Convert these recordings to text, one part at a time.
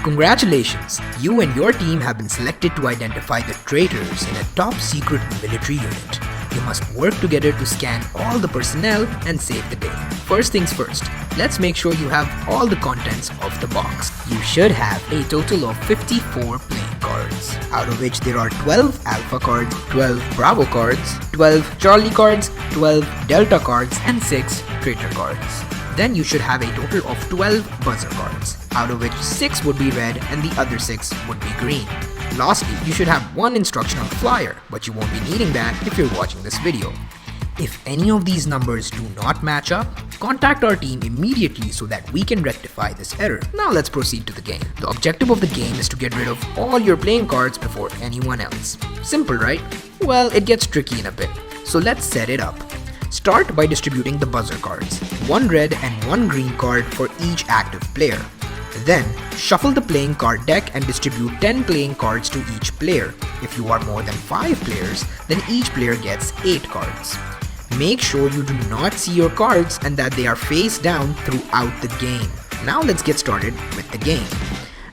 Congratulations! You and your team have been selected to identify the traitors in a top secret military unit. You must work together to scan all the personnel and save the day. First things first, let's make sure you have all the contents of the box. You should have a total of 54 playing cards, out of which there are 12 Alpha cards, 12 Bravo cards, 12 Charlie cards, 12 Delta cards, and 6 Traitor cards. Then you should have a total of 12 buzzer cards, out of which 6 would be red and the other 6 would be green. Lastly, you should have one instructional flyer, but you won't be needing that if you're watching this video. If any of these numbers do not match up, contact our team immediately so that we can rectify this error. Now let's proceed to the game. The objective of the game is to get rid of all your playing cards before anyone else. Simple, right? Well, it gets tricky in a bit, so let's set it up. Start by distributing the buzzer cards, one red and one green card for each active player. Then, shuffle the playing card deck and distribute 10 playing cards to each player. If you are more than 5 players, then each player gets 8 cards. Make sure you do not see your cards and that they are face down throughout the game. Now let's get started with the game.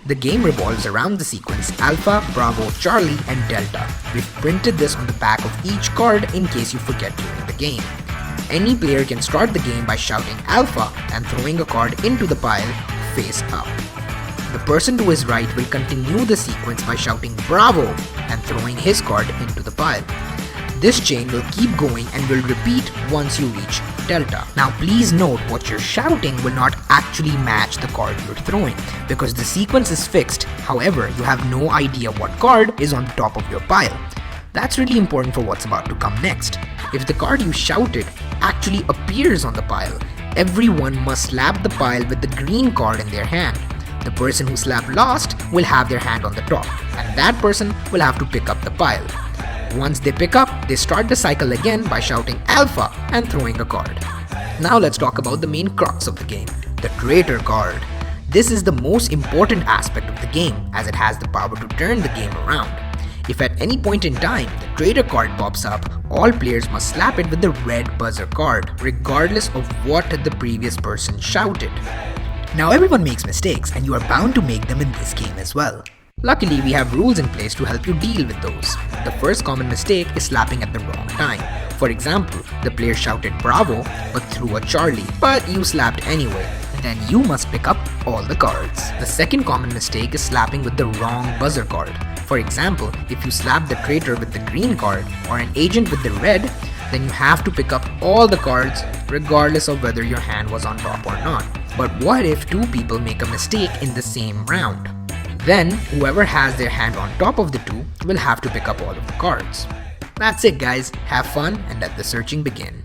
The game revolves around the sequence Alpha, Bravo, Charlie, and Delta. We've printed this on the back of each card in case you forget during the game. Any player can start the game by shouting Alpha and throwing a card into the pile face up. The person to his right will continue the sequence by shouting Bravo and throwing his card into the pile. This chain will keep going and will repeat once you reach Delta. Now please note what you're shouting will not actually match the card you're throwing because the sequence is fixed. However, you have no idea what card is on the top of your pile. That's really important for what's about to come next. If the card you shouted actually appears on the pile, everyone must slap the pile with the green card in their hand. The person who slapped last will have their hand on the top, and that person will have to pick up the pile. Once they pick up, they start the cycle again by shouting Alpha and throwing a card. Now let's talk about the main crux of the game, the Traitor card. This is the most important aspect of the game as it has the power to turn the game around. If at any point in time the Traitor card pops up, all players must slap it with the red buzzer card, regardless of what the previous person shouted. Now everyone makes mistakes and you are bound to make them in this game as well. Luckily, we have rules in place to help you deal with those. The first common mistake is slapping at the wrong time. For example, the player shouted Bravo but threw a Charlie, but you slapped anyway. Then you must pick up all the cards. The second common mistake is slapping with the wrong buzzer card. For example, if you slap the Traitor with the green card or an agent with the red, then you have to pick up all the cards regardless of whether your hand was on top or not. But what if 2 people make a mistake in the same round? Then, whoever has their hand on top of the 2 will have to pick up all of the cards. That's it guys, have fun and let the searching begin.